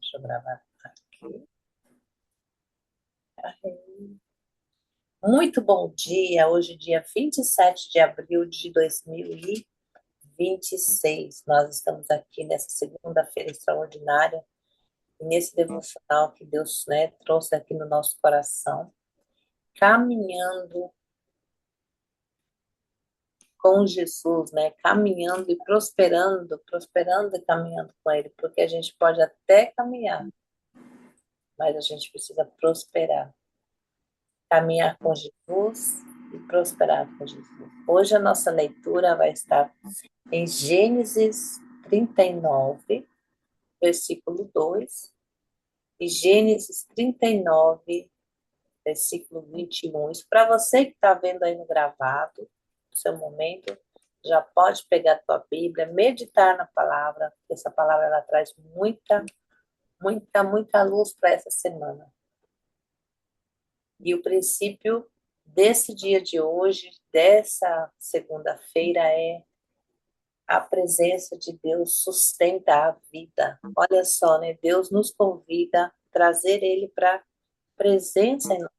Deixa eu gravar aqui. Muito bom dia. Hoje, dia 27 de abril de 2026. Nós estamos aqui nessa segunda-feira extraordinária, e nesse devocional que Deus, trouxe aqui no nosso coração, caminhando com Jesus, caminhando e prosperando, prosperando e caminhando com Ele, porque a gente pode até caminhar, mas a gente precisa prosperar. Caminhar com Jesus e prosperar com Jesus. Hoje a nossa leitura vai estar em Gênesis 39, versículo 2, e Gênesis 39, versículo 21. Isso para você que está vendo aí no gravado, no seu momento, já pode pegar a tua Bíblia, meditar na palavra, porque essa palavra ela traz muita, muita, muita luz para essa semana. E o princípio desse dia de hoje, dessa segunda-feira, é a presença de Deus sustenta a vida. Olha só, Deus nos convida a trazer Ele para a presença em nós.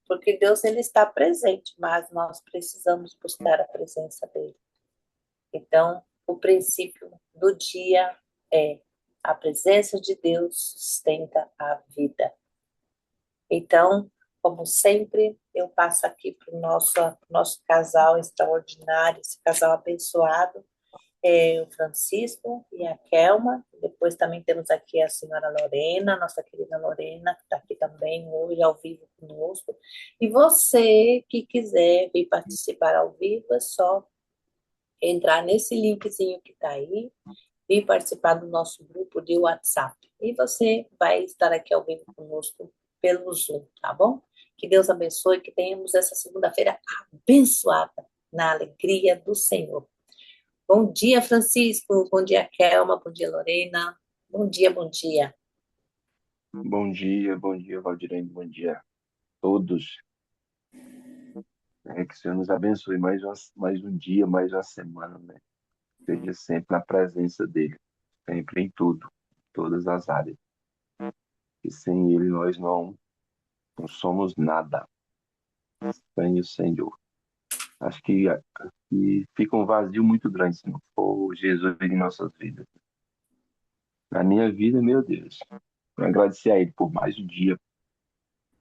Porque Deus ele está presente, mas nós precisamos buscar a presença dEle. Então, o princípio do dia é a presença de Deus sustenta a vida. Então, como sempre, eu passo aqui para o nosso casal extraordinário, esse casal abençoado, o Francisco e a Kelma. Depois também temos aqui a senhora Lorena, nossa querida Lorena, que está aqui também hoje ao vivo conosco. E você que quiser vir participar ao vivo, é só entrar nesse linkzinho que está aí e participar do nosso grupo de WhatsApp. E você vai estar aqui ao vivo conosco pelo Zoom, tá bom? Que Deus abençoe, que tenhamos essa segunda-feira abençoada na alegria do Senhor. Bom dia, Francisco. Bom dia, Kelma. Bom dia, Lorena. Bom dia, bom dia. Bom dia, Valdirene, bom dia a todos. Que o Senhor nos abençoe mais um dia, mais uma semana, né? Seja sempre na presença dEle, sempre em tudo, em todas as áreas. E sem Ele nós não somos nada. Sem o Senhor. Acho que fica um vazio muito grande se não for Jesus em nossas vidas. Na minha vida, meu Deus, eu agradecer a Ele por mais um dia,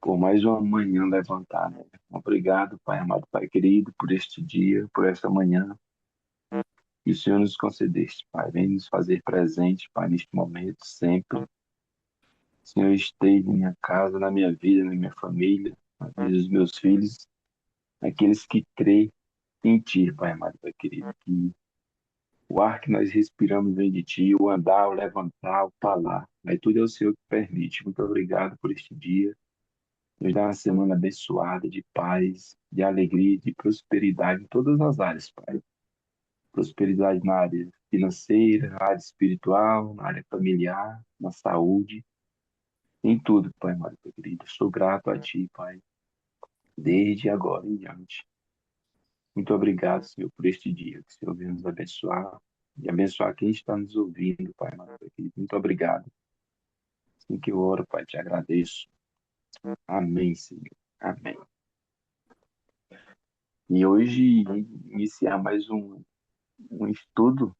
por mais uma manhã levantar, né? Obrigado, Pai amado, Pai querido, por este dia, por esta manhã. Que o Senhor nos concedeste, Pai. Vem nos fazer presente, Pai, neste momento, sempre. O Senhor esteja em minha casa, na minha vida, na minha família, na vida dos meus filhos, aqueles que creem em Ti, Pai amado, Pai querido. Que o ar que nós respiramos vem de Ti, o andar, o levantar, o falar. Mas tudo é o Senhor que permite. Muito obrigado por este dia. Nos dá uma semana abençoada de paz, de alegria, de prosperidade em todas as áreas, Pai. Prosperidade na área financeira, na área espiritual, na área familiar, na saúde, em tudo, Pai amado, Pai querido. Sou grato a Ti, Pai, desde agora em diante. Muito obrigado, Senhor, por este dia. Que o Senhor venha nos abençoar e abençoar quem está nos ouvindo, Pai amado, Pai querido. Muito obrigado. Assim que eu oro, Pai, te agradeço. Amém, Senhor. Amém. E hoje iniciar mais um estudo,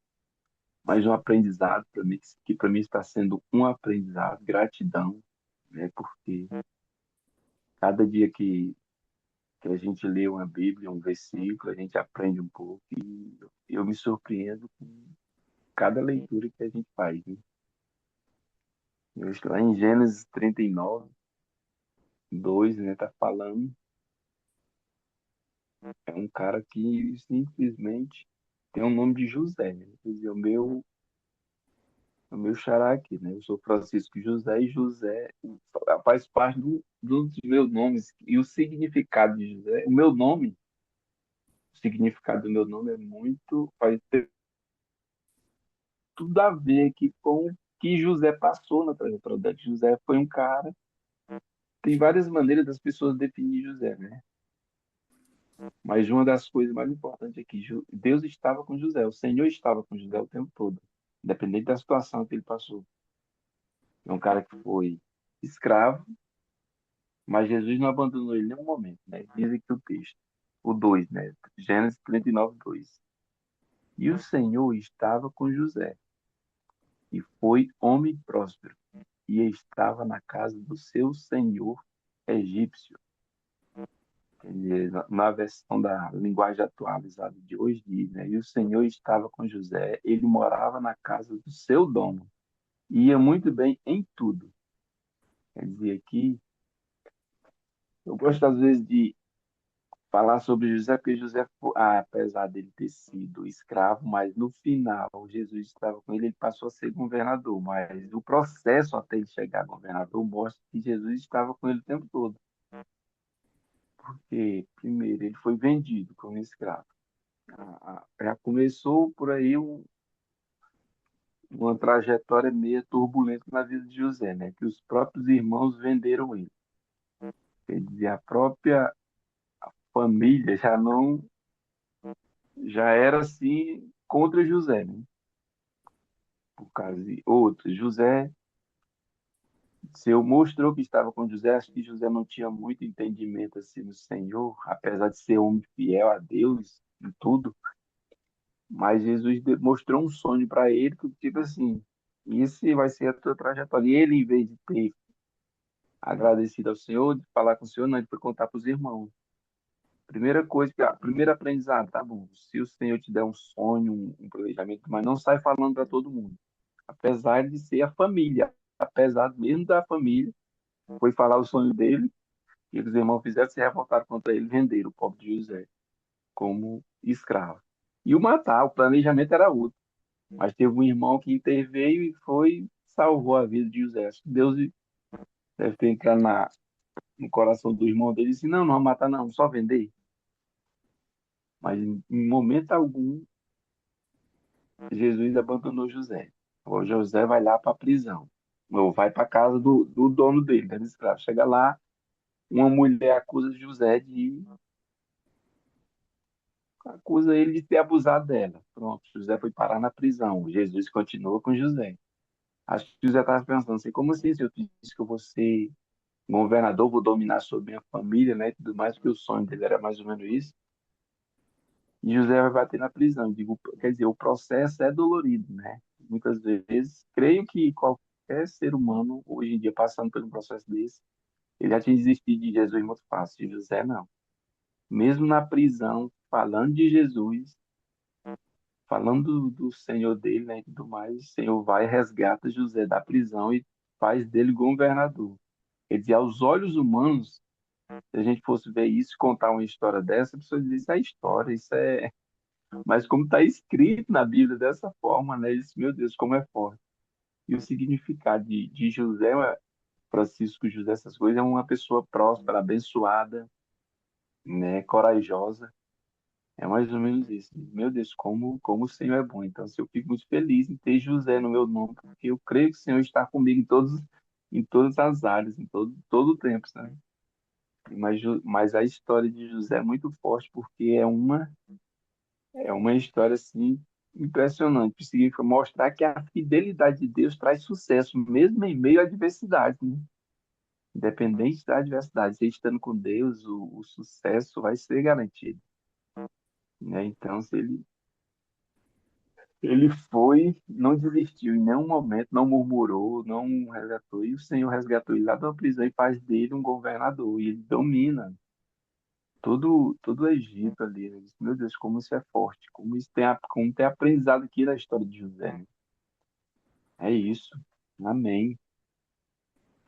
mais um aprendizado para mim, que para mim está sendo um aprendizado, gratidão, né? Porque cada dia que a gente lê uma Bíblia, um versículo, a gente aprende um pouco e eu me surpreendo com cada leitura que a gente faz, né? Eu estou lá em Gênesis 39, 2, né? Tá falando, é um cara que simplesmente tem o nome de José, né? Quer dizer, o meu xará aqui, né? Eu sou Francisco José e José faz parte dos meus nomes. E o significado de José, o significado do meu nome é muito, faz ter tudo a ver aqui com o que José passou na trajetória dele. José foi um cara, tem várias maneiras das pessoas definir José, né? Mas uma das coisas mais importantes é que Deus estava com José, o Senhor estava com José o tempo todo, independente da situação que ele passou. É um cara que foi escravo, mas Jesus não abandonou ele em nenhum momento, né? Diz aqui o texto, o 2, né? Gênesis 39, 2. E o Senhor estava com José, e foi homem próspero, e estava na casa do seu senhor egípcio. Quer dizer, na versão da linguagem atualizada de hoje diz, né? E o Senhor estava com José, ele morava na casa do seu dono, e ia muito bem em tudo. Quer dizer, aqui, eu gosto às vezes de falar sobre José, porque José, apesar dele ter sido escravo, mas no final Jesus estava com ele, ele passou a ser governador. Mas o processo até ele chegar a governador mostra que Jesus estava com ele o tempo todo. Porque, primeiro, ele foi vendido como escravo. Já começou por aí uma trajetória meio turbulenta na vida de José, né? Que os próprios irmãos venderam ele. Quer dizer, a própria família já era assim contra José, né? Por causa de outros. José, Seu mostrou que estava com José, acho que José não tinha muito entendimento assim no Senhor, apesar de ser homem fiel a Deus em tudo, mas Jesus mostrou um sonho para ele, que tipo assim, isso vai ser a tua trajetória. E ele, em vez de ter agradecido ao Senhor, de falar com o Senhor, não, ele foi contar para os irmãos. Primeira coisa, primeiro aprendizado, tá bom, se o Senhor te der um sonho, um planejamento, mas não sai falando para todo mundo, apesar de ser a família, apesar mesmo da família, foi falar o sonho dele, e os irmãos fizeram se revoltar contra ele, venderam o pobre de José como escravo. E o matar, o planejamento era outro. Mas teve um irmão que interveio e foi, salvou a vida de José. Acho que Deus deve ter entrado no coração do irmão dele e disse, não, não vou matar não, só vender. Mas em momento algum, Jesus abandonou José. O José vai lá para a prisão. Ou vai para a casa do dono dele, né, do escravo. Chega lá, uma mulher acusa José acusa ele de ter abusado dela. Pronto, José foi parar na prisão. Jesus continua com José. Acho que José estava pensando assim, como assim, se eu disse que eu vou ser governador, vou dominar sobre minha família, né, e tudo mais, porque o sonho dele era mais ou menos isso. E José vai bater na prisão. Digo, quer dizer, o processo é dolorido, né? Muitas vezes, creio que qualquer ser humano, hoje em dia, passando por um processo desse, ele já tinha desistido de Jesus muito fácil. De José, não. Mesmo na prisão, falando de Jesus, falando do Senhor dele, né, e tudo mais, o Senhor vai e resgata José da prisão e faz dele governador. Quer dizer, aos olhos humanos, se a gente fosse ver isso, contar uma história dessa, a pessoa diz, isso é história, isso é... Mas como está escrito na Bíblia dessa forma, né, isso, meu Deus, como é forte. E o significado de José, Francisco José, essas coisas, é uma pessoa próspera, abençoada, né, corajosa. É mais ou menos isso. Meu Deus, como o Senhor é bom. Então, assim, eu fico muito feliz em ter José no meu nome, porque eu creio que o Senhor está comigo em todas as áreas, em todo o tempo, sabe? Mas a história de José é muito forte, porque é uma história, assim, impressionante, que significa mostrar que a fidelidade de Deus traz sucesso, mesmo em meio à adversidade, né? Independente da adversidade, você estando com Deus, o sucesso vai ser garantido, né? Então, se ele foi, não desistiu em nenhum momento, não murmurou, não resgatou. E o Senhor resgatou ele lá da prisão e faz dele um governador. E ele domina todo o Egito ali. Eu disse, meu Deus, como isso é forte, como tem aprendizado aqui na história de José, né? É isso. Amém.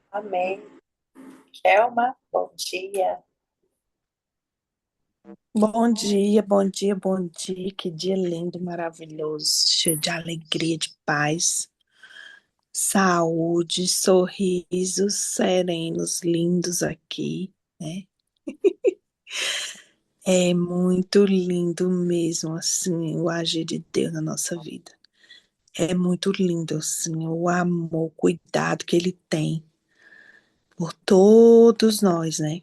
Amém. Kelma, bom dia. Bom dia, bom dia, bom dia. Que dia lindo, maravilhoso, cheio de alegria, de paz, saúde, sorrisos serenos, lindos aqui, né? É muito lindo mesmo, assim, o agir de Deus na nossa vida. É muito lindo, assim, o amor, o cuidado que Ele tem por todos nós, né?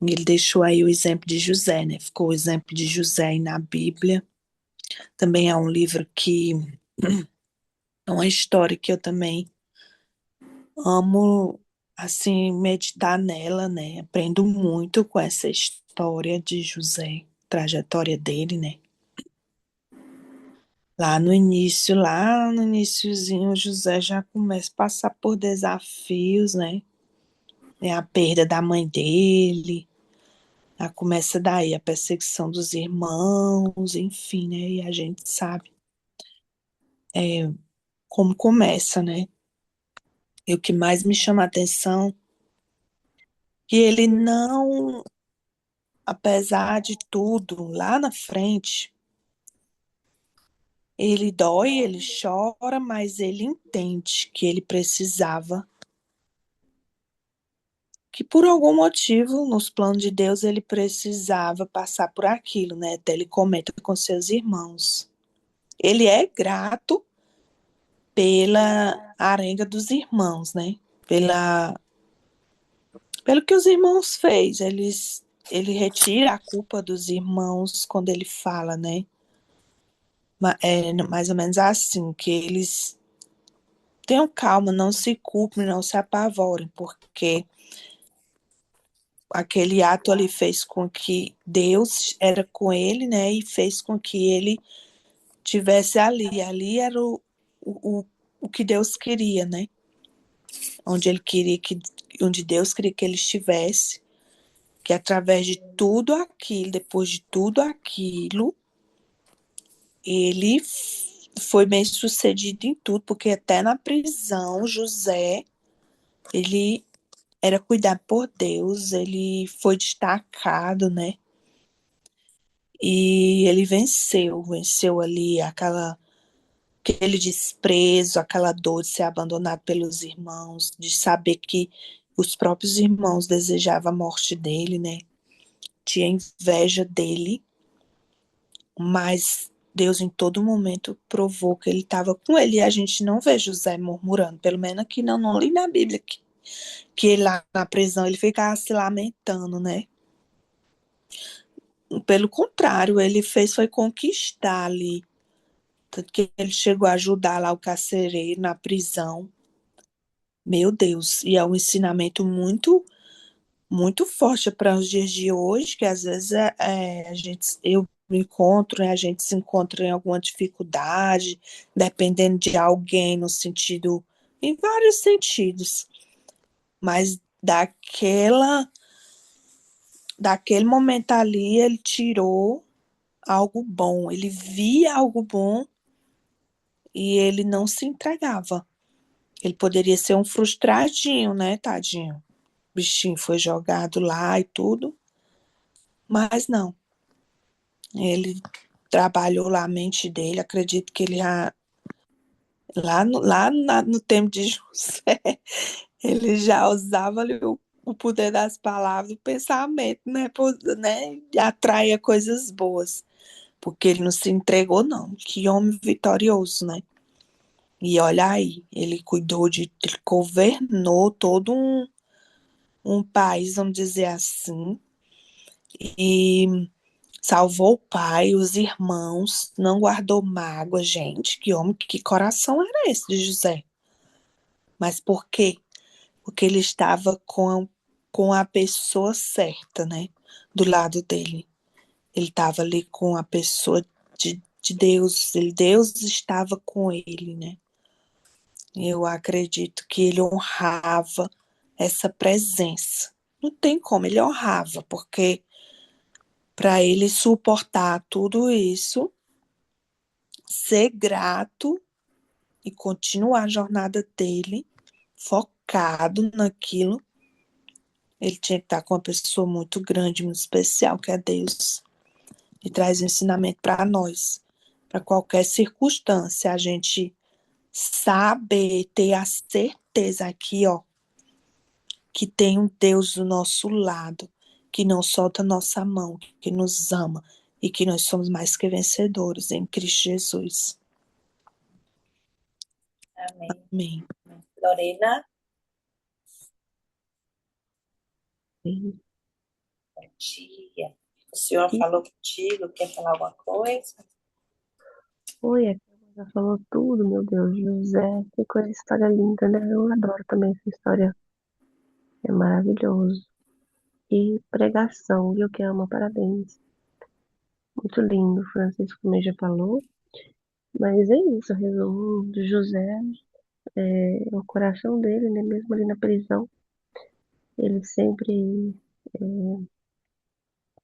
Ele deixou aí o exemplo de José, né? Ficou o exemplo de José aí na Bíblia. Também é um livro que é uma história que eu também amo, assim, meditar nela, né? Aprendo muito com essa história de José, trajetória dele, né? Lá no iniciozinho, José já começa a passar por desafios, né? É a perda da mãe dele, já começa daí a perseguição dos irmãos, enfim, né? E a gente sabe como começa, né? E o que mais me chama a atenção, que ele não, apesar de tudo, lá na frente, ele dói, ele chora, mas ele entende que ele precisava, que por algum motivo, nos planos de Deus, ele precisava passar por aquilo, né? Até ele comenta com seus irmãos. Ele é grato pela arenga dos irmãos, né? Pela, pelo que os irmãos fez. Ele retira a culpa dos irmãos quando ele fala, né? É mais ou menos assim, que eles tenham calma, não se culpem, não se apavorem, porque aquele ato ali fez com que Deus era com ele, né? E fez com que ele tivesse ali. Ali era o que Deus queria, né? Onde ele queria que, onde Deus queria que ele estivesse, que através de tudo aquilo, depois de tudo aquilo, ele foi bem sucedido em tudo, porque até na prisão, José, ele era cuidado por Deus, ele foi destacado, né? E ele venceu ali aquele desprezo, aquela dor de ser abandonado pelos irmãos, de saber que os próprios irmãos desejavam a morte dele, né? Tinha inveja dele, mas Deus em todo momento provou que ele estava com ele. E a gente não vê José murmurando, pelo menos aqui não li na Bíblia que ele lá na prisão ele ficava se lamentando, né? Pelo contrário, ele fez foi conquistar ali. Tanto que ele chegou a ajudar lá o carcereiro na prisão. Meu Deus, e é um ensinamento muito forte para os dias de hoje, que às vezes eu me encontro, né, a gente se encontra em alguma dificuldade, dependendo de alguém no sentido, em vários sentidos, mas daquele momento ali ele tirou algo bom, ele via algo bom e ele não se entregava. Ele poderia ser um frustradinho, né, tadinho? O bichinho foi jogado lá e tudo, mas não. Ele trabalhou lá a mente dele, acredito que ele já, no tempo de José, ele já usava ali o poder das palavras, o pensamento, né, né, e atraía coisas boas, porque ele não se entregou, não. Que homem vitorioso, né? E olha aí, ele governou todo um país, vamos dizer assim, e salvou o pai, os irmãos, não guardou mágoa, gente. Que homem, que coração era esse de José? Mas por quê? Porque ele estava com a pessoa certa, né? Do lado dele. Ele estava ali com a pessoa de Deus. Deus estava com ele, né? Eu acredito que ele honrava essa presença. Não tem como, ele honrava, porque para ele suportar tudo isso, ser grato e continuar a jornada dele focado naquilo, ele tinha que estar com uma pessoa muito grande, muito especial, que é Deus, e traz ensinamento para nós, para qualquer circunstância, a gente saber, ter a certeza aqui, ó, que tem um Deus do nosso lado, que não solta nossa mão, que nos ama e que nós somos mais que vencedores em Cristo Jesus. Amém. Amém. Lorena, bom dia. O senhor falou contigo, quer falar alguma coisa? Oi, Já falou tudo, meu Deus. José, que coisa, história linda, né? Eu adoro também essa história. É maravilhoso. E pregação, viu, que ama, parabéns. Muito lindo, Francisco também já falou. Mas é isso, o resumo de José é o coração dele, né? Mesmo ali na prisão, ele sempre é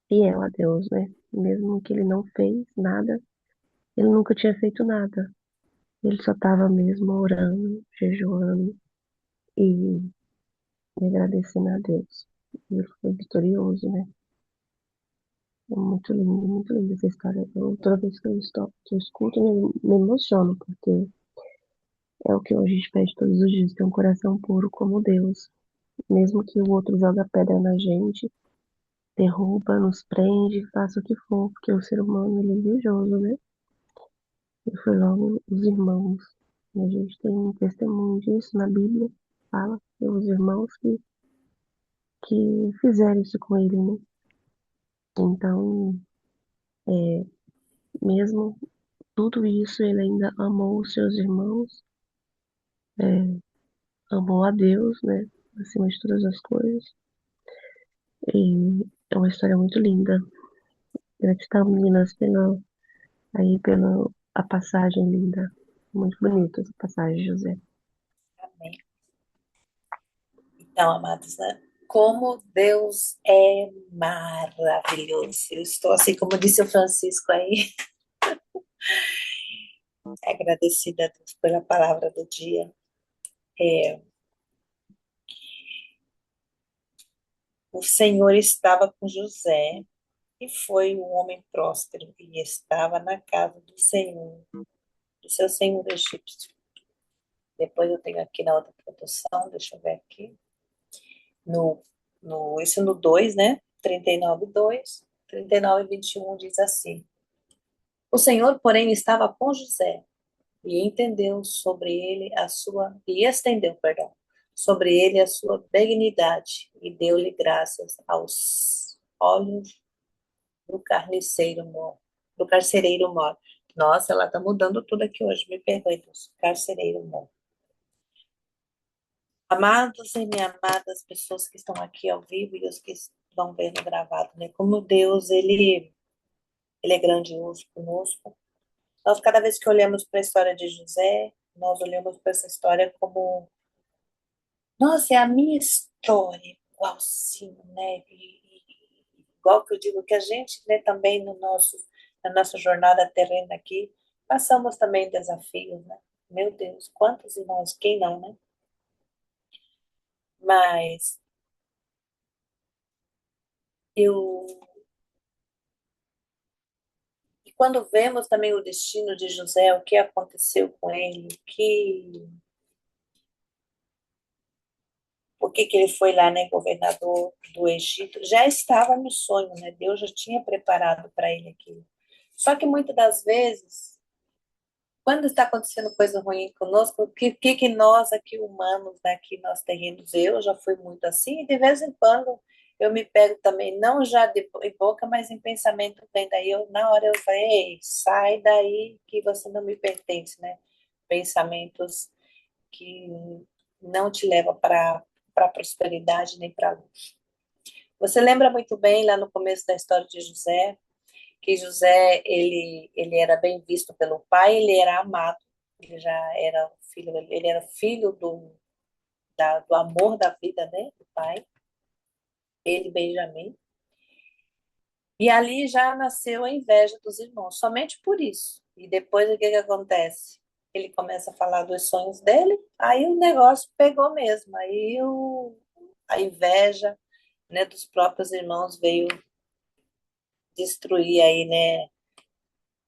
fiel a Deus, né? Mesmo que ele não fez nada, ele nunca tinha feito nada. Ele só estava mesmo orando, jejuando e agradecendo a Deus. E ele foi vitorioso, né? É muito lindo essa história. Toda vez que eu escuto, me emociono, porque é o que a gente pede todos os dias, ter um coração puro como Deus. Mesmo que o outro joga pedra na gente, derruba, nos prende, faça o que for, porque o ser humano ele é invejoso, né? E foi logo os irmãos. E a gente tem um testemunho disso na Bíblia, fala, que os irmãos que fizeram isso com ele, né? Então, é, mesmo tudo isso, ele ainda amou os seus irmãos, é, amou a Deus, né? Acima de todas as coisas. E é uma história muito linda. Gratidão, meninas, pela a passagem linda. Muito bonita essa passagem, José. Amém. Então, amados, né? Como Deus é maravilhoso. Eu estou assim, como disse o Francisco aí, agradecida a Deus pela palavra do dia. O Senhor estava com José e foi um homem próspero e estava na casa do Senhor, do seu senhor egípcio. Depois eu tenho aqui na outra produção, deixa eu ver aqui, no, isso no 2, né? 39, 2, 39 e 21 diz assim: O Senhor, porém, estava com José e entendeu sobre ele a sua, e estendeu, perdão, sobre ele a sua benignidade e deu-lhe graças aos olhos do carniceiro mor, do carcereiro mor. Nossa, ela tá mudando tudo aqui hoje, me perdoe, Deus. Carcereiro mor. Amados e minhas amadas pessoas que estão aqui ao vivo e os que vão ver no gravado, né? Como Deus, ele é grandioso conosco. Nós, cada vez que olhamos para a história de José, nós olhamos para essa história como, nossa, é a minha história, igualzinho, né? Igual que eu digo que a gente, né, também no nosso, na nossa jornada terrena aqui, passamos também desafios, né? Meu Deus, quantos irmãos, quem não, né? Mas eu, e quando vemos também o destino de José, o que aconteceu com ele, por que que ele foi lá, né, governador do Egito, já estava no sonho, né? Deus já tinha preparado para ele aquilo. Só que muitas das vezes, quando está acontecendo coisa ruim conosco, o que nós aqui humanos, né, aqui nós terrenos, eu já fui muito assim, e de vez em quando eu me pego também, não já em boca, mas em pensamento vem daí, na hora eu falei, ei, sai daí que você não me pertence, né? Pensamentos que não te levam para prosperidade nem para luz. Você lembra muito bem lá no começo da história de José, que José ele era bem visto pelo pai, ele era amado, ele já era filho, ele era filho do amor da vida, né, do pai, ele Benjamim. E ali já nasceu a inveja dos irmãos, somente por isso. E depois o que que acontece? Ele começa a falar dos sonhos dele, aí o negócio pegou mesmo, a inveja, né, dos próprios irmãos veio destruir aí, né,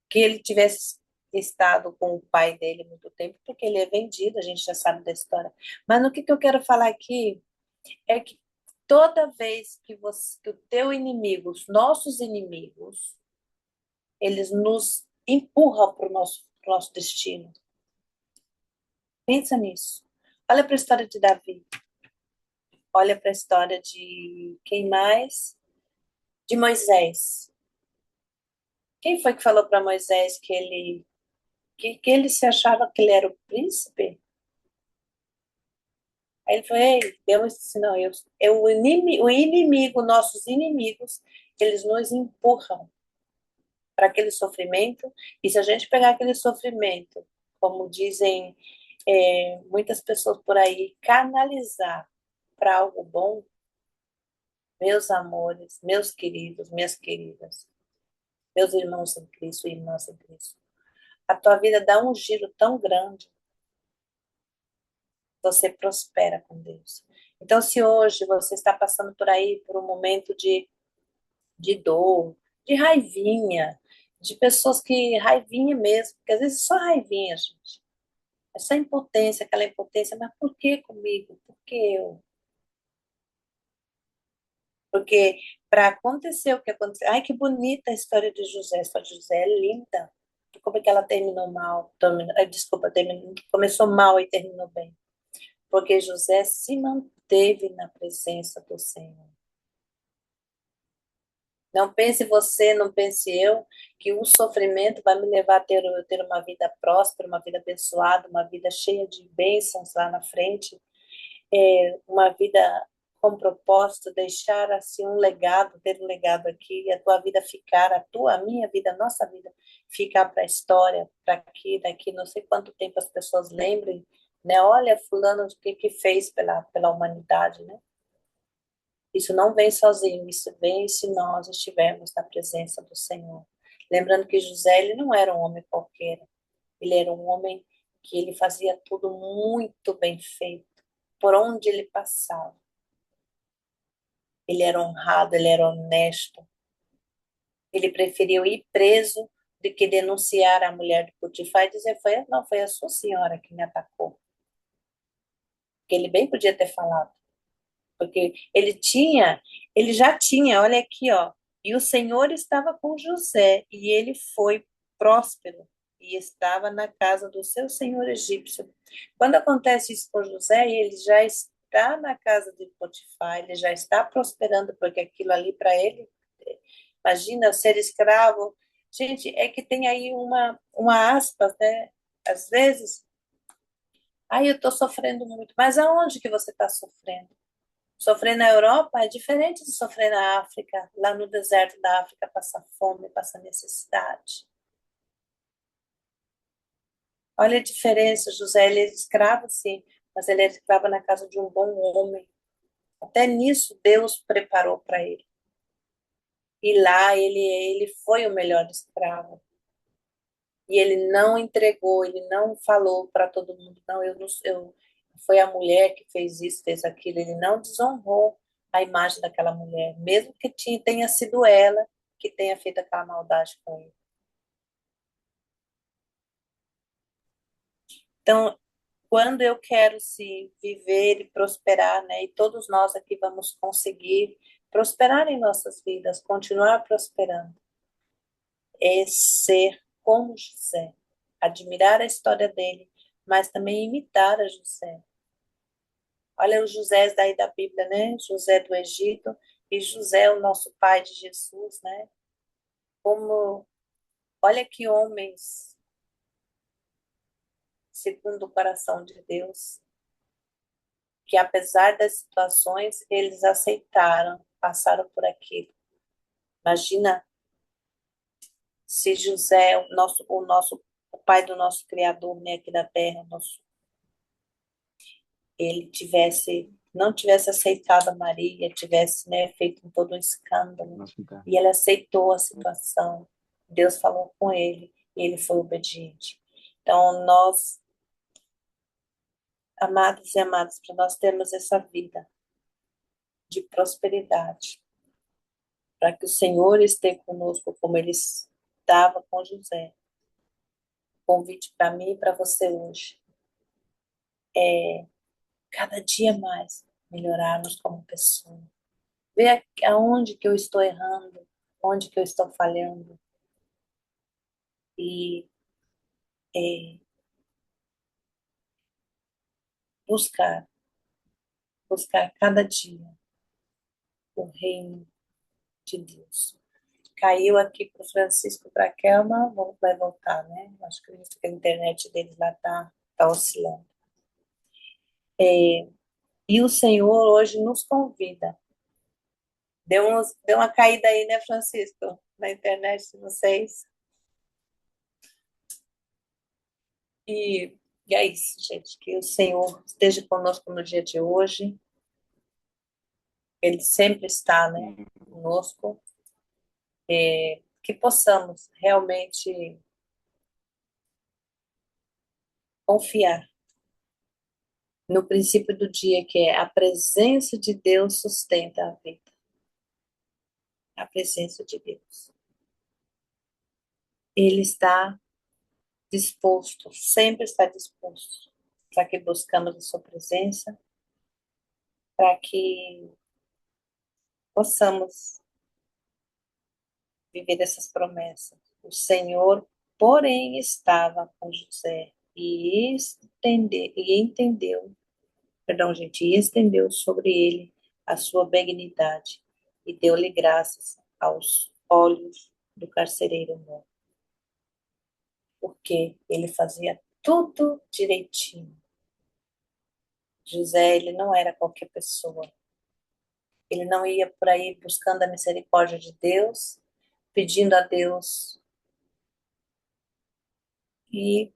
que ele tivesse estado com o pai dele muito tempo, porque ele é vendido, a gente já sabe da história. Mas no que eu quero falar aqui é que toda vez que o teu inimigo, os nossos inimigos, eles nos empurram para o nosso destino. Pensa nisso. Olha para a história de Davi. Olha para a história de quem mais? De Moisés. Quem foi que falou para Moisés que ele que ele se achava que ele era o príncipe. Aí ele falou, ei, Deus disse, não, o inimigo, nossos inimigos, eles nos empurram para aquele sofrimento, e se a gente pegar aquele sofrimento, como dizem muitas pessoas por aí, canalizar para algo bom, meus amores, meus queridos, minhas queridas, meus irmãos em Cristo e irmãs em Cristo, a tua vida dá um giro tão grande, você prospera com Deus. Então, se hoje você está passando por aí por um momento de dor, de raivinha, de pessoas que raivinha mesmo, porque às vezes é só raivinha, gente. Essa impotência, aquela impotência, mas por que comigo? Por que eu? Porque para acontecer o que aconteceu. Ai, que bonita a história de José. A história de José é linda. Como é que ela terminou mal? Desculpa, começou mal e terminou bem. Porque José se manteve na presença do Senhor. Não pense você, não pense eu, que o sofrimento vai me levar a ter uma vida próspera, uma vida abençoada, uma vida cheia de bênçãos lá na frente, uma vida com propósito, deixar assim um legado, ter um legado aqui, e a tua vida ficar, a minha vida, a nossa vida, ficar para a história, para aqui, daqui, não sei quanto tempo as pessoas lembrem, né? Olha, fulano, o que fez pela humanidade, né? Isso não vem sozinho, isso vem se nós estivermos na presença do Senhor. Lembrando que José, ele não era um homem qualquer, ele era um homem que ele fazia tudo muito bem feito, por onde ele passava. Ele era honrado, ele era honesto. Ele preferiu ir preso do que denunciar a mulher de Potifar e dizer, não, foi a sua senhora que me atacou. Porque ele bem podia ter falado. Porque ele já tinha, olha aqui, ó. E o Senhor estava com José, e ele foi próspero, e estava na casa do seu senhor egípcio. Quando acontece isso com José, ele já está na casa de Potifar, ele já está prosperando, porque aquilo ali para ele, imagina ser escravo. Gente, é que tem aí uma aspas, né? Às vezes, eu estou sofrendo muito, mas aonde que você está sofrendo? Sofrer na Europa é diferente de sofrer na África, lá no deserto da África, passar fome, passar necessidade. Olha a diferença, José, ele era escravo, sim, mas ele era escravo na casa de um bom homem. Até nisso Deus preparou para ele. E lá ele foi o melhor escravo. E ele não entregou, ele não falou para todo mundo, não, foi a mulher que fez isso, fez aquilo. Ele não desonrou a imagem daquela mulher, mesmo que tenha sido ela que tenha feito aquela maldade com ele. Então, quando eu quero se viver e prosperar, né, e todos nós aqui vamos conseguir prosperar em nossas vidas, continuar prosperando, é ser como José, admirar a história dele, mas também imitar a José. Olha os Josés daí da Bíblia, né? José do Egito e José, o nosso pai de Jesus, né? Como, olha que homens, segundo o coração de Deus, que apesar das situações, eles aceitaram, passaram por aquilo. Imagina se José, o pai do nosso Criador, né, aqui da terra, ele não tivesse aceitado a Maria, tivesse, né, feito todo um escândalo, e ele aceitou a situação. Deus falou com ele e ele foi obediente. Então, nós, amados e amadas, para nós termos essa vida de prosperidade, para que o Senhor esteja conosco como ele estava com José. O convite para mim e para você hoje é cada dia mais melhorarmos como pessoa. Ver aonde que eu estou errando, onde que eu estou falhando e é, buscar, buscar cada dia o reino de Deus. Caiu aqui para o Francisco, para a Kelma, vai voltar, né? Acho que a internet deles lá tá oscilando. E o Senhor hoje nos convida. Deu uma caída aí, né, Francisco? Na internet de vocês. E, e é isso, gente. Que o Senhor esteja conosco no dia de hoje. Ele sempre está, né, conosco. Que possamos realmente confiar no princípio do dia, que é a presença de Deus sustenta a vida. A presença de Deus. Ele está disposto, sempre está disposto, para que buscamos a sua presença, para que possamos viver essas promessas. O Senhor, porém, estava com José e estendeu sobre ele a sua benignidade e deu-lhe graças aos olhos do carcereiro novo, porque ele fazia tudo direitinho. José, ele não era qualquer pessoa. Ele não ia por aí buscando a misericórdia de Deus, pedindo a Deus e,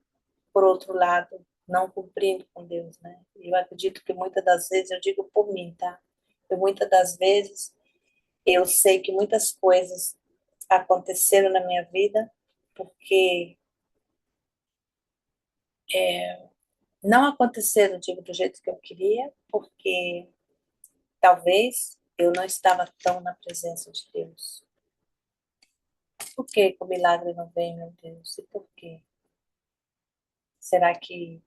por outro lado, não cumprindo com Deus, né? Eu acredito que muitas das vezes, eu digo por mim, tá? Muitas das vezes eu sei que muitas coisas aconteceram na minha vida porque não aconteceram, digo, do jeito que eu queria, porque talvez eu não estava tão na presença de Deus. Por que o milagre não vem, meu Deus? E por quê? Será que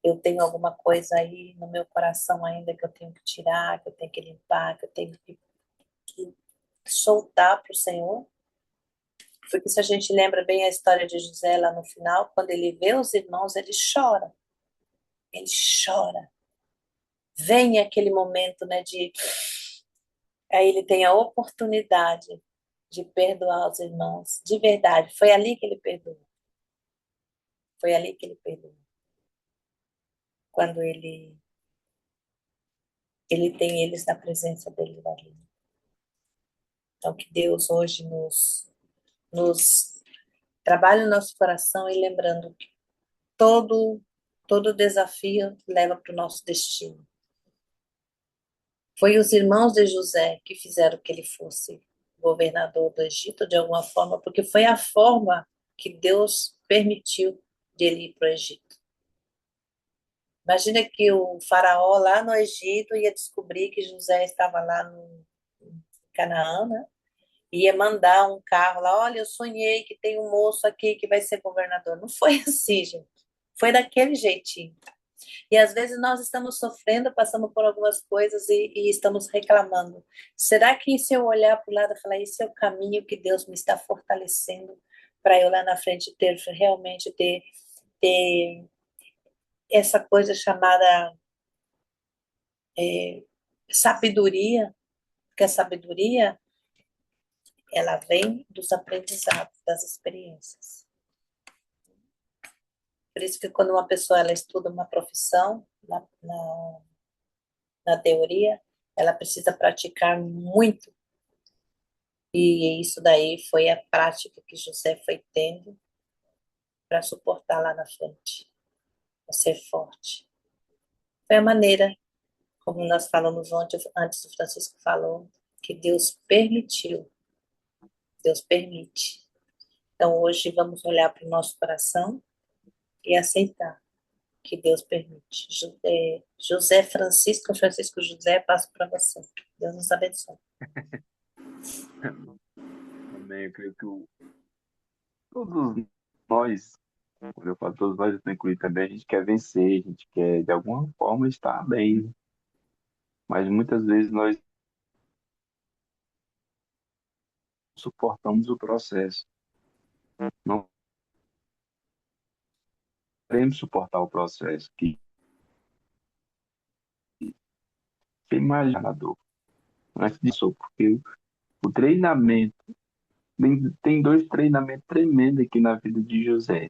eu tenho alguma coisa aí no meu coração ainda que eu tenho que tirar, que eu tenho que limpar, que eu tenho que soltar para o Senhor? Porque se a gente lembra bem a história de José lá no final, quando ele vê os irmãos, ele chora. Ele chora. Vem aquele momento, né, de... Aí ele tem a oportunidade de perdoar os irmãos. De verdade, foi ali que ele perdoou. Foi ali que ele perdoou. Quando ele tem eles na presença dele ali. Então, que Deus hoje nos trabalhe o nosso coração e lembrando que todo desafio leva para o nosso destino. Foi os irmãos de José que fizeram que ele fosse governador do Egito de alguma forma, porque foi a forma que Deus permitiu dele ir para o Egito. Imagina que o faraó lá no Egito ia descobrir que José estava lá no Canaã, né? Ia mandar um carro lá, olha, eu sonhei que tem um moço aqui que vai ser governador. Não foi assim, gente. Foi daquele jeitinho. E às vezes nós estamos sofrendo, passamos por algumas coisas e estamos reclamando. Será que se eu olhar para o lado e falar, esse é o caminho que Deus me está fortalecendo para eu lá na frente realmente ter essa coisa chamada sabedoria? Porque a sabedoria, ela vem dos aprendizados, das experiências. Por isso que quando uma pessoa ela estuda uma profissão, na teoria, ela precisa praticar muito. E isso daí foi a prática que José foi tendo para suportar lá na frente, para ser forte. Foi a maneira, como nós falamos ontem, antes do Francisco falou, que Deus permitiu. Deus permite. Então hoje vamos olhar para o nosso coração e aceitar que Deus permite. José Francisco, Francisco José, passo para você. Deus nos abençoe. Amém. Eu creio que todos nós, quando eu falo todos nós, eu tenho incluído também, a gente quer vencer, a gente quer de alguma forma estar bem, mas muitas vezes nós suportamos o processo, não queremos suportar o processo, que imagina a dor antes disso, porque o treinamento Tem dois treinamentos tremendos aqui na vida de José.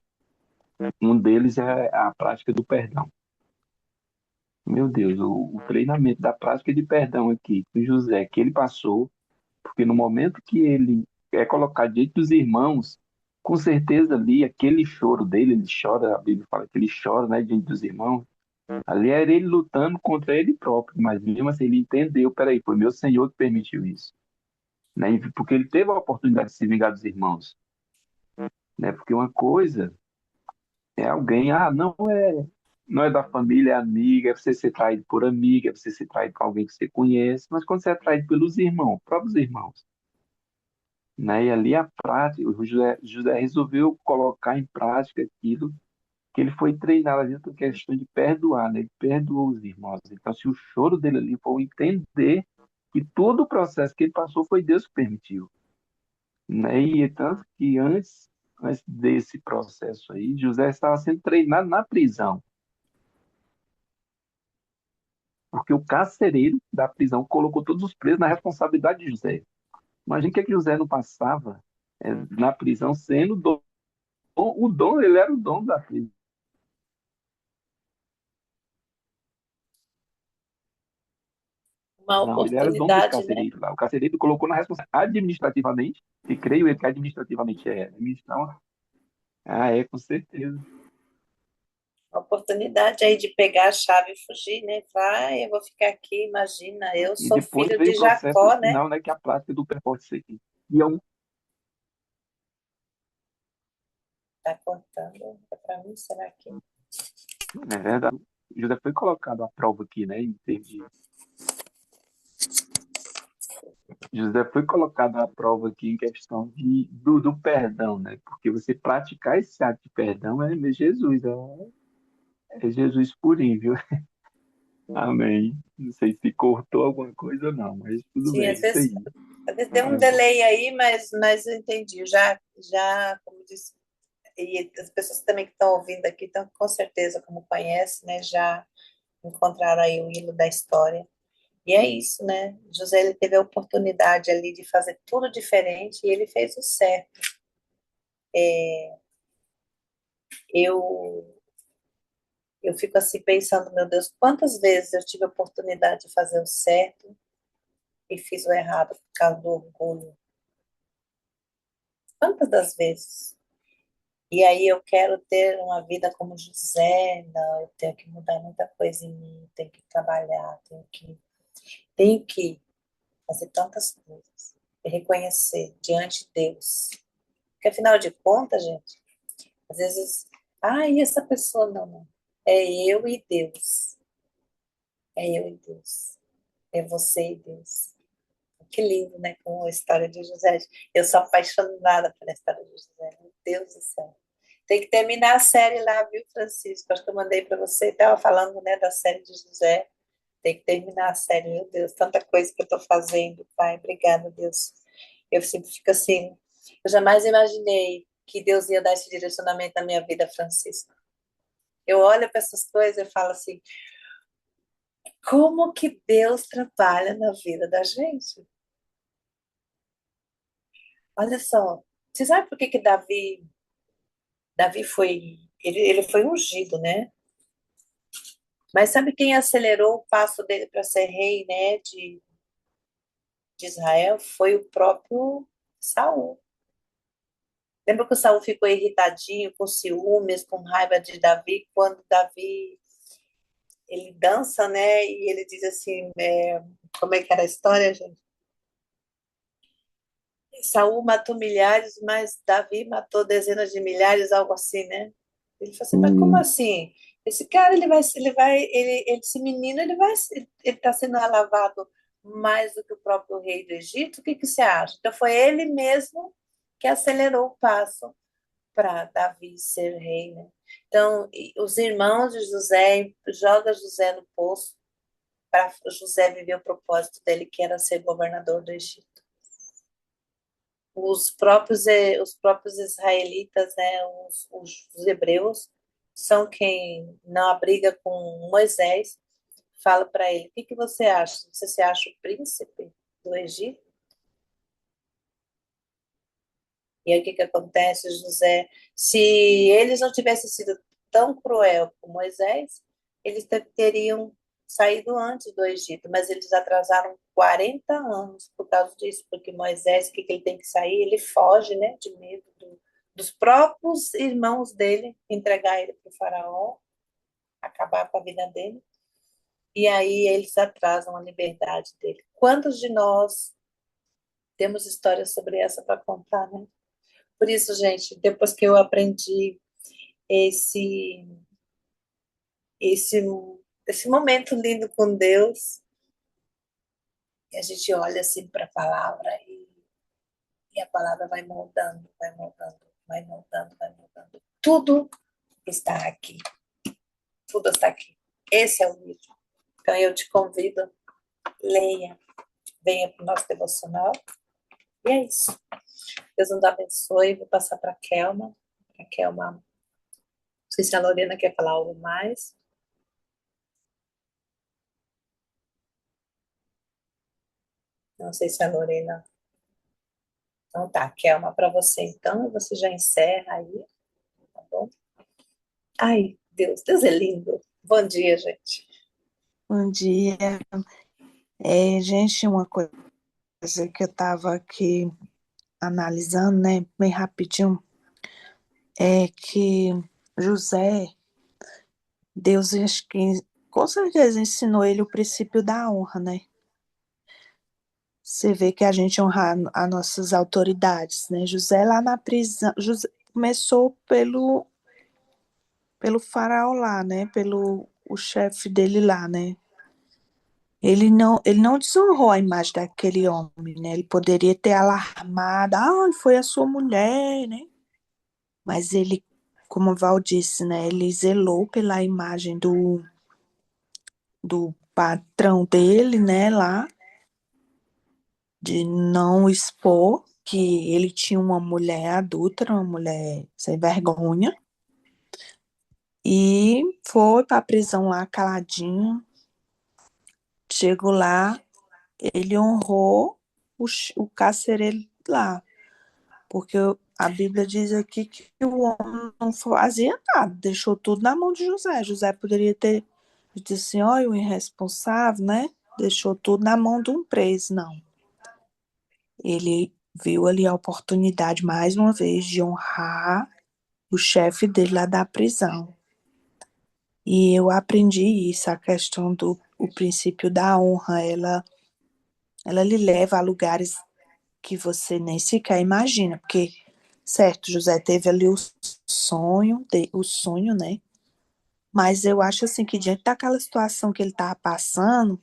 Um deles é a prática do perdão. Meu Deus, o treinamento da prática de perdão aqui com José, que ele passou, porque no momento que ele é colocado diante dos irmãos, com certeza ali, aquele choro dele, ele chora, a Bíblia fala que ele chora, né, diante dos irmãos, ali era ele lutando contra ele próprio, mas mesmo assim ele entendeu, peraí, foi meu Senhor que permitiu isso, né, porque ele teve a oportunidade de se vingar dos irmãos, né, porque uma coisa é alguém, não é da família, é amiga, é você ser traído por amiga, é você ser traído por alguém que você conhece, mas quando você é traído pelos irmãos, próprios irmãos, né? E ali a prática, o José resolveu colocar em prática aquilo que ele foi treinado ali com questão de perdoar, né? Ele perdoou os irmãos. Então, se o choro dele ali foi entender que todo o processo que ele passou foi Deus que permitiu, né? E tanto que antes desse processo aí, José estava sendo treinado na prisão, porque o carcereiro da prisão colocou todos os presos na responsabilidade de José. Imagina o que é que José não passava na prisão sendo ele era o dono da prisão. Uma Não, ele era o dono dos oportunidade, né? carcereiros lá. O carcereiro colocou na responsabilidade administrativamente, e creio eu que administrativamente é administrar. Ah, com certeza. Uma oportunidade aí de pegar a chave e fugir, né? Falar, eu vou ficar aqui, imagina, eu E sou depois filho veio de o processo Jacó, né? final, né, que é a prática do perpórcio seguinte. E Tá contando para mim, será que é verdade, José foi colocado à prova aqui, né? Entendi. José foi colocado à prova aqui em questão do perdão, né? Porque você praticar esse ato de perdão Jesus, é Jesus purinho, viu? Amém. Não sei se cortou alguma coisa ou não, mas tudo sim, bem, isso aí. às vezes deu um É bom. delay aí, mas eu entendi. Já, como disse, e as pessoas também que estão ouvindo aqui, estão com certeza, como conhecem, né? Já encontraram aí o hilo da história. E é isso, né? José ele teve a oportunidade ali de fazer tudo diferente e ele fez o certo. Eu eu fico assim pensando, meu Deus, quantas vezes eu tive a oportunidade de fazer o certo e fiz o errado por causa do orgulho. Quantas das vezes? E aí eu quero ter uma vida como José, não, eu tenho que mudar muita coisa em mim, tenho que trabalhar, tenho que fazer tantas coisas e reconhecer diante de Deus. Porque afinal de contas, gente, às vezes, e essa pessoa não, não. É eu e Deus. É eu e Deus. É você e Deus. Que lindo, né? Com a história de José. Eu sou apaixonada pela história de José. Meu Deus do céu. Tem que terminar a série lá, viu, Francisco? Acho que eu mandei para você. Estava falando, né, da série de José. Tem que terminar a série, meu Deus. Tanta coisa que eu estou fazendo, Pai. Obrigada, Deus. Eu sempre fico assim. Eu jamais imaginei que Deus ia dar esse direcionamento na minha vida, Francisco. Eu olho para essas coisas e falo assim: como que Deus trabalha na vida da gente? Olha só, você sabe por que que Davi foi, ele foi ungido, né? Mas sabe quem acelerou o passo dele para ser rei, né, de Israel? Foi o próprio Saul. Lembra que o Saul ficou irritadinho, com ciúmes, com raiva de Davi, quando Davi ele dança, né? E ele diz assim, como é que era a história, gente? Saul matou milhares, mas Davi matou dezenas de milhares, algo assim, né? Ele falou assim, mas como Hum, assim? Esse cara, esse menino, ele está sendo alabado mais do que o próprio rei do Egito? O que que você acha? Então foi ele mesmo que acelerou o passo para Davi ser rei, né? Então, os irmãos de José jogam José no poço para José viver o propósito dele, que era ser governador do Egito. Os próprios israelitas, né, os hebreus, são quem não abriga com Moisés, fala para ele: o que que você acha? Você se acha o príncipe do Egito? E aí o que que acontece, José? Se eles não tivessem sido tão cruel com Moisés, eles teriam saído antes do Egito, mas eles atrasaram 40 anos por causa disso, porque Moisés, o que que ele tem que sair? Ele foge, né, de medo dos próprios irmãos dele, entregar ele para o faraó, acabar com a vida dele. E aí eles atrasam a liberdade dele. Quantos de nós temos histórias sobre essa para contar, né? Por isso, gente, depois que eu aprendi esse esse esse momento lindo com Deus, e a gente olha assim para a palavra e a palavra vai moldando, vai moldando, vai moldando, vai moldando. Tudo está aqui. Tudo está aqui. Esse é o livro. Então eu te convido, leia, venha para o nosso devocional. E é isso. Deus nos abençoe. Vou passar para a Kelma. A Kelma, não sei se a Lorena quer falar algo mais. Não sei se a Lorena. Então tá, Kelma, para você então, você já encerra aí, tá bom? Ai, Deus, Deus é lindo. Bom dia, gente. Bom dia. Gente, uma coisa que eu estava aqui analisando, né, bem rapidinho, é que José, Deus, acho que com certeza ensinou ele o princípio da honra, né? Você vê que a gente honrar as nossas autoridades, né? José lá na prisão, José começou pelo faraó lá, né? Pelo o chefe dele lá, né? Ele não desonrou a imagem daquele homem, né? Ele poderia ter alarmado, foi a sua mulher, né? Mas ele, como o Val disse, né? Ele zelou pela imagem do patrão dele, né? Lá, de não expor que ele tinha uma mulher adúltera, uma mulher sem vergonha, e foi para a prisão lá caladinho. Chegou lá, ele honrou o carcereiro lá, porque a Bíblia diz aqui que o homem não fazia nada, deixou tudo na mão de José. José poderia ter dito assim, olha, o irresponsável, né? Deixou tudo na mão de um preso. Não. Ele viu ali a oportunidade, mais uma vez, de honrar o chefe dele lá da prisão. E eu aprendi isso, a questão do o princípio da honra, ela lhe leva a lugares que você nem sequer imagina, porque, certo, José teve ali o sonho, né? Mas eu acho assim que diante daquela situação que ele estava passando,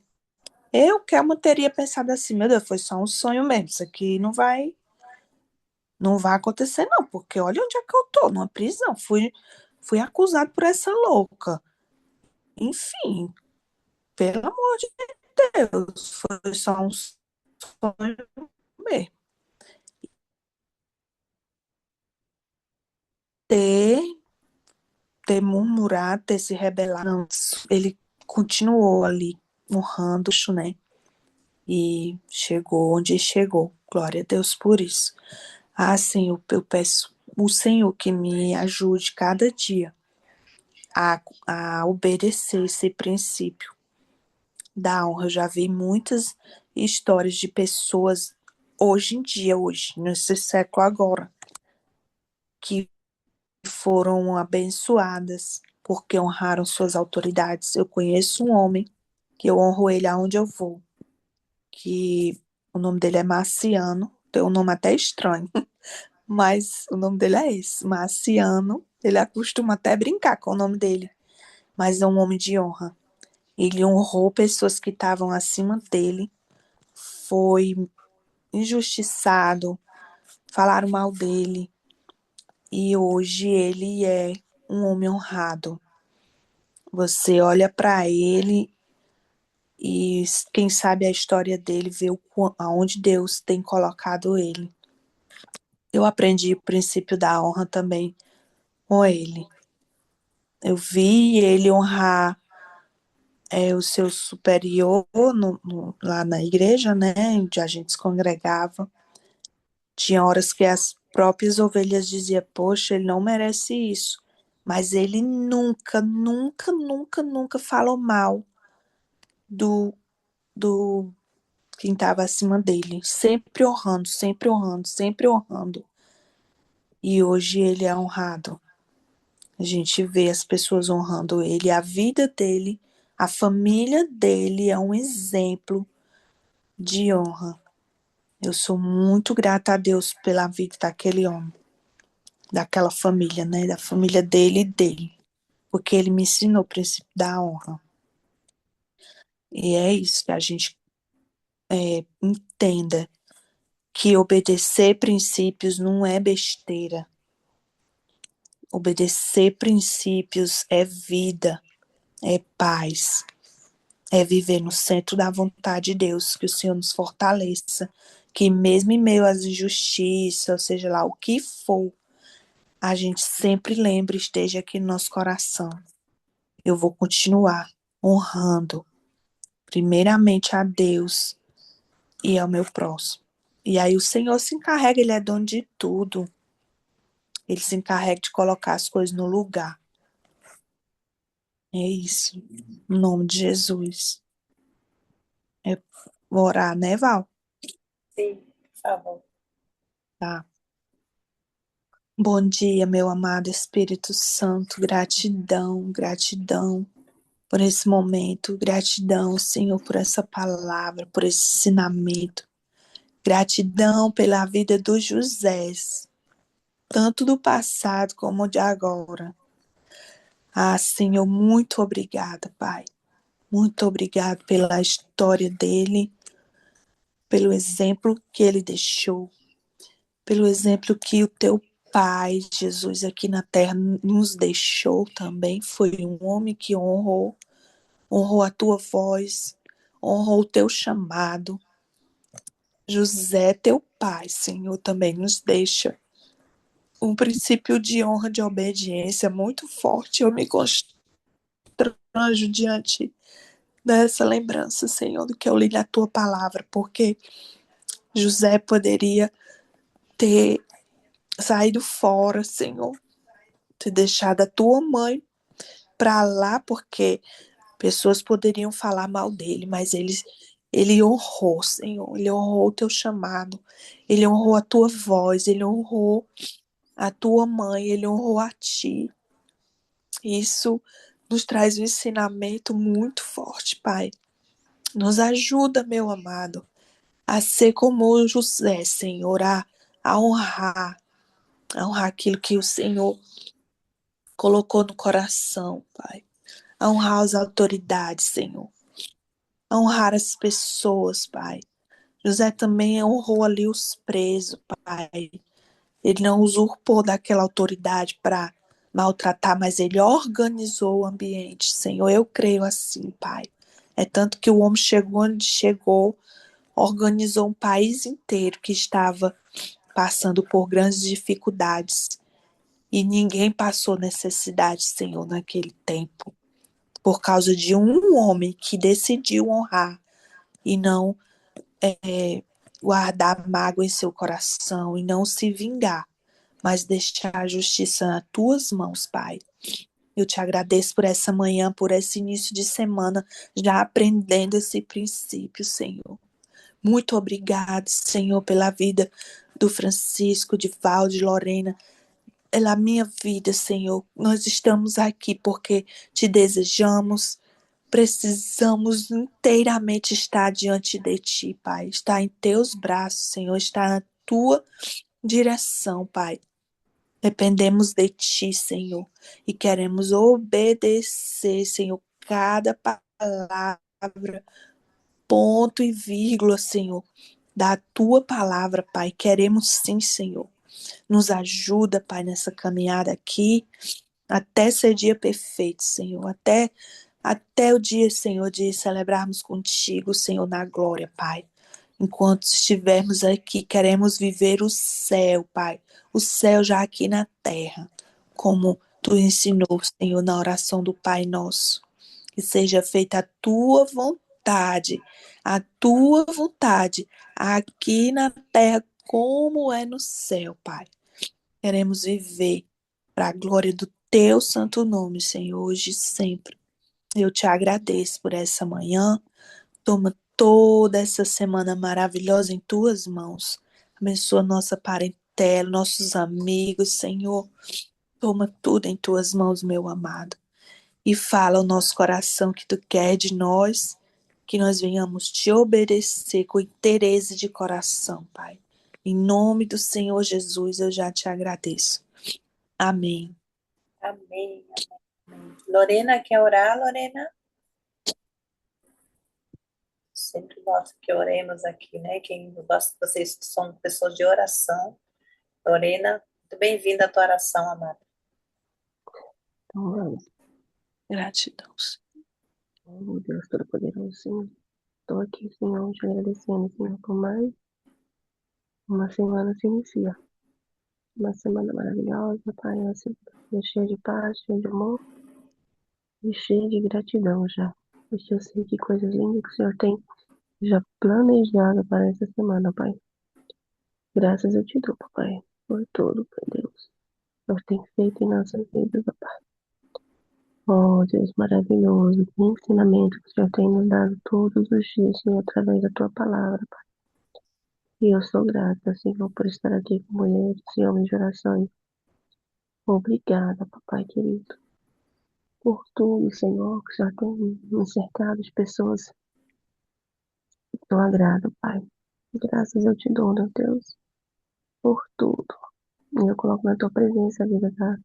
eu, Kelma, teria pensado assim, meu Deus, foi só um sonho mesmo, isso aqui não vai acontecer não, porque olha onde é que eu tô, numa prisão, fui acusado por essa louca. Enfim, pelo amor de Deus, foi só um sonho mesmo. Ter, ter murmurado, ter se rebelado, não, ele continuou ali honrando, né? E chegou onde chegou. Glória a Deus por isso. Senhor, eu peço o Senhor que me ajude cada dia a obedecer esse princípio da honra. Eu já vi muitas histórias de pessoas hoje em dia, hoje, nesse século agora, que foram abençoadas porque honraram suas autoridades. Eu conheço um homem que eu honro ele aonde eu vou, que o nome dele é Marciano, tem um nome até estranho, mas o nome dele é esse, Marciano. Ele acostuma até brincar com o nome dele, mas é um homem de honra. Ele honrou pessoas que estavam acima dele, foi injustiçado, falaram mal dele, e hoje ele é um homem honrado. Você olha para ele e quem sabe a história dele, vê aonde Deus tem colocado ele. Eu aprendi o princípio da honra também com ele. Eu vi ele honrar o seu superior lá na igreja, né, onde a gente se congregava. Tinha horas que as próprias ovelhas diziam, poxa, ele não merece isso. Mas ele nunca, nunca, nunca, nunca falou mal do, do quem estava acima dele. Sempre honrando, sempre honrando, sempre honrando. E hoje ele é honrado. A gente vê as pessoas honrando ele, a vida dele, a família dele é um exemplo de honra. Eu sou muito grata a Deus pela vida daquele homem, daquela família, né? Da família dele e dele. Porque ele me ensinou o princípio da honra. E é isso, que a gente entenda que obedecer princípios não é besteira. Obedecer princípios é vida, é paz, é viver no centro da vontade de Deus, que o Senhor nos fortaleça, que mesmo em meio às injustiças, ou seja lá o que for, a gente sempre lembre, esteja aqui no nosso coração. Eu vou continuar honrando, primeiramente a Deus e ao meu próximo. E aí o Senhor se encarrega, Ele é dono de tudo. Ele se encarrega de colocar as coisas no lugar. É isso. Em nome de Jesus. Vou orar, né, Val? Sim, por favor. Tá. Bom dia, meu amado Espírito Santo. Gratidão, gratidão por esse momento. Gratidão, Senhor, por essa palavra, por esse ensinamento. Gratidão pela vida dos Josés, tanto do passado como de agora. Ah, Senhor, muito obrigada, Pai. Muito obrigado pela história dele, pelo exemplo que ele deixou, pelo exemplo que o teu Pai, Jesus, aqui na terra nos deixou também. Foi um homem que honrou a tua voz, honrou o teu chamado. José, teu pai, Senhor, também nos deixa um princípio de honra, de obediência muito forte. Eu me constranjo diante dessa lembrança, Senhor, do que eu li na tua palavra, porque José poderia ter saído fora, Senhor, ter deixado a tua mãe para lá, porque pessoas poderiam falar mal dele, mas ele honrou, Senhor, ele honrou o teu chamado, ele honrou a tua voz, ele honrou a tua mãe, ele honrou a ti. Isso nos traz um ensinamento muito forte, Pai. Nos ajuda, meu amado, a ser como José, Senhor, a honrar aquilo que o Senhor colocou no coração, Pai. A honrar as autoridades, Senhor. A honrar as pessoas, Pai. José também honrou ali os presos, Pai. Ele não usurpou daquela autoridade para maltratar, mas ele organizou o ambiente, Senhor. Eu creio assim, Pai. É tanto que o homem chegou onde chegou, organizou um país inteiro que estava passando por grandes dificuldades. E ninguém passou necessidade, Senhor, naquele tempo, por causa de um homem que decidiu honrar e não guardar mágoa em seu coração e não se vingar, mas deixar a justiça nas tuas mãos, Pai. Eu te agradeço por essa manhã, por esse início de semana, já aprendendo esse princípio, Senhor. Muito obrigado, Senhor, pela vida do Francisco, de Val, de Lorena, pela minha vida, Senhor. Nós estamos aqui porque te desejamos, precisamos inteiramente estar diante de ti, Pai. Estar em teus braços, Senhor, estar na tua direção, Pai. Dependemos de ti, Senhor, e queremos obedecer, Senhor, cada palavra, ponto e vírgula, Senhor, da tua palavra, Pai. Queremos sim, Senhor. Nos ajuda, Pai, nessa caminhada aqui, até ser dia perfeito, Senhor, até o dia, Senhor, de celebrarmos contigo, Senhor, na glória, Pai. Enquanto estivermos aqui, queremos viver o céu, Pai. O céu já aqui na terra, como tu ensinou, Senhor, na oração do Pai Nosso. Que seja feita a tua vontade, aqui na terra, como é no céu, Pai. Queremos viver para a glória do teu santo nome, Senhor, hoje e sempre. Eu te agradeço por essa manhã. Toma toda essa semana maravilhosa em tuas mãos. Abençoa nossa parentela, nossos amigos, Senhor. Toma tudo em tuas mãos, meu amado. E fala ao nosso coração que tu quer de nós, que nós venhamos te obedecer com interesse de coração, Pai. Em nome do Senhor Jesus, eu já te agradeço. Amém. Amém, amém. Lorena, quer orar, Lorena? Sempre gosto que oremos aqui, né? Quem gosta, vocês são pessoas de oração. Lorena, muito bem-vinda à tua oração, amada. Então vamos. Gratidão. Oh, Deus Todo-Poderoso, Senhor. Estou aqui, Senhor, te agradecendo, Senhor, por mais uma semana se inicia. Uma semana maravilhosa, Pai. Uma semana cheia de paz, cheia de amor e cheia de gratidão já. Porque eu sei que coisas lindas que o Senhor tem já planejado para essa semana, Pai. Graças eu te dou, Pai, por tudo, Pai Deus. O Senhor tem feito em nossas vidas, Pai. Oh, Deus maravilhoso, que ensinamento que o Senhor tem nos dado todos os dias, Senhor, através da tua palavra, Pai. E eu sou grata, Senhor, por estar aqui com mulheres e homens de orações. Obrigada, Papai querido, por tudo, Senhor, que o Senhor tem me cercado de pessoas que eu agrado, Pai. Graças eu te dou, meu Deus, por tudo. E eu coloco na tua presença a vida da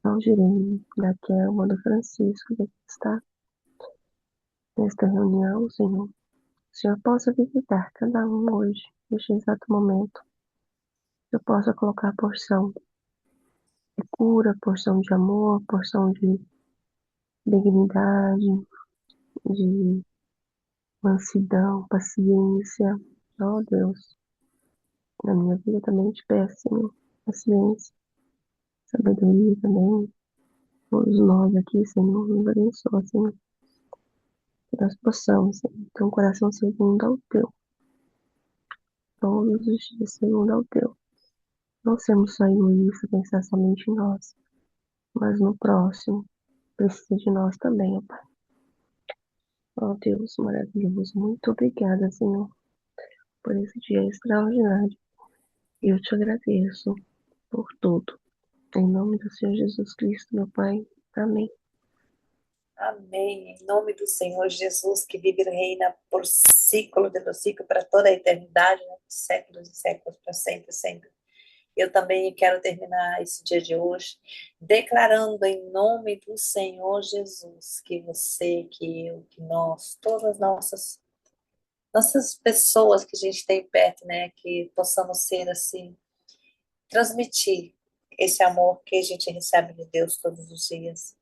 Aldirene, da Kelma, do Francisco, que está nesta reunião, Senhor. O Senhor possa visitar cada um hoje, neste exato momento. Eu possa colocar porção de cura, porção de amor, porção de dignidade, de mansidão, paciência. Oh Deus, na minha vida também te peço, Senhor, paciência, sabedoria também. Todos nós aqui, Senhor, nos abençoa, Senhor. Que nós possamos, Senhor, ter um coração segundo ao teu, todos os dias segundo ao teu. Não sermos só egoístas, pensar somente em nós, mas no próximo. Precisa de nós também, ó Pai. Ó Deus maravilhoso, muito obrigada, Senhor, por esse dia extraordinário. E eu te agradeço por tudo. Em nome do Senhor Jesus Cristo, meu Pai. Amém. Amém. Em nome do Senhor Jesus, que vive e reina por ciclo de ciclo, para toda a eternidade, né? Séculos e séculos, para sempre, sempre. Eu também quero terminar esse dia de hoje declarando em nome do Senhor Jesus que você, que eu, que nós, todas as nossas pessoas que a gente tem perto, né, que possamos ser assim, transmitir esse amor que a gente recebe de Deus todos os dias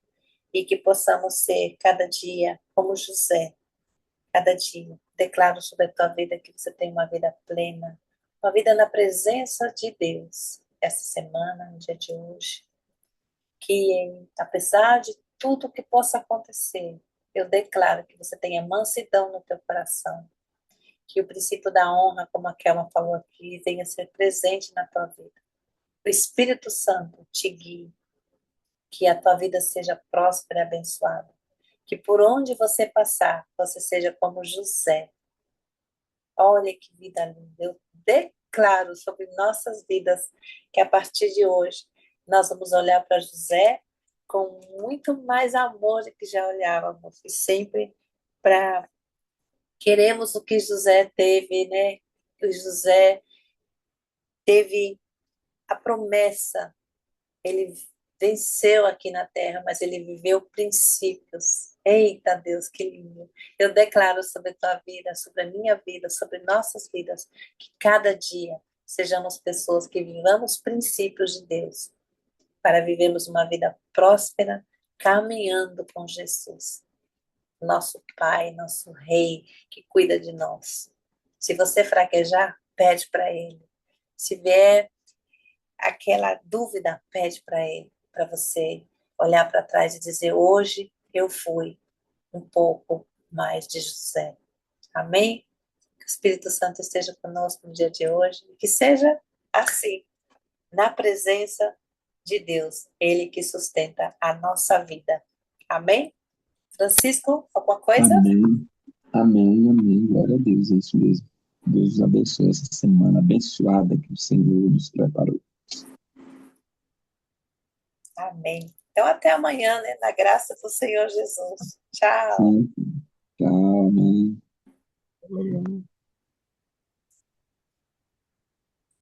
e que possamos ser cada dia como José, cada dia. Declaro sobre a tua vida que você tem uma vida plena, uma vida na presença de Deus essa semana, no dia de hoje, que apesar de tudo que possa acontecer, eu declaro que você tenha mansidão no teu coração, que o princípio da honra, como a Kelma falou aqui, venha ser presente na tua vida. O Espírito Santo te guie, que a tua vida seja próspera e abençoada. Que por onde você passar, você seja como José. Olha que vida linda. Eu declaro sobre nossas vidas que a partir de hoje nós vamos olhar para José com muito mais amor do que já olhávamos. E sempre para queremos o que José teve, né? Que o José teve a promessa, ele venceu aqui na terra, mas ele viveu princípios. Eita Deus, que lindo. Eu declaro sobre a tua vida, sobre a minha vida, sobre nossas vidas, que cada dia sejamos pessoas que vivamos princípios de Deus, para vivermos uma vida próspera, caminhando com Jesus, nosso Pai, nosso Rei, que cuida de nós. Se você fraquejar, pede para Ele. Se vier aquela dúvida, pede para Ele, para você olhar para trás e dizer: hoje eu fui um pouco mais de José. Amém? Que o Espírito Santo esteja conosco no dia de hoje e que seja assim na presença de Deus, Ele que sustenta a nossa vida. Amém? Francisco, alguma coisa? Amém. Amém, amém. Glória a Deus, é isso mesmo. Deus nos abençoe essa semana abençoada que o Senhor nos preparou. Amém. Então, até amanhã, né? Na graça do Senhor Jesus. Tchau. Sim. Tchau, amém. Amém.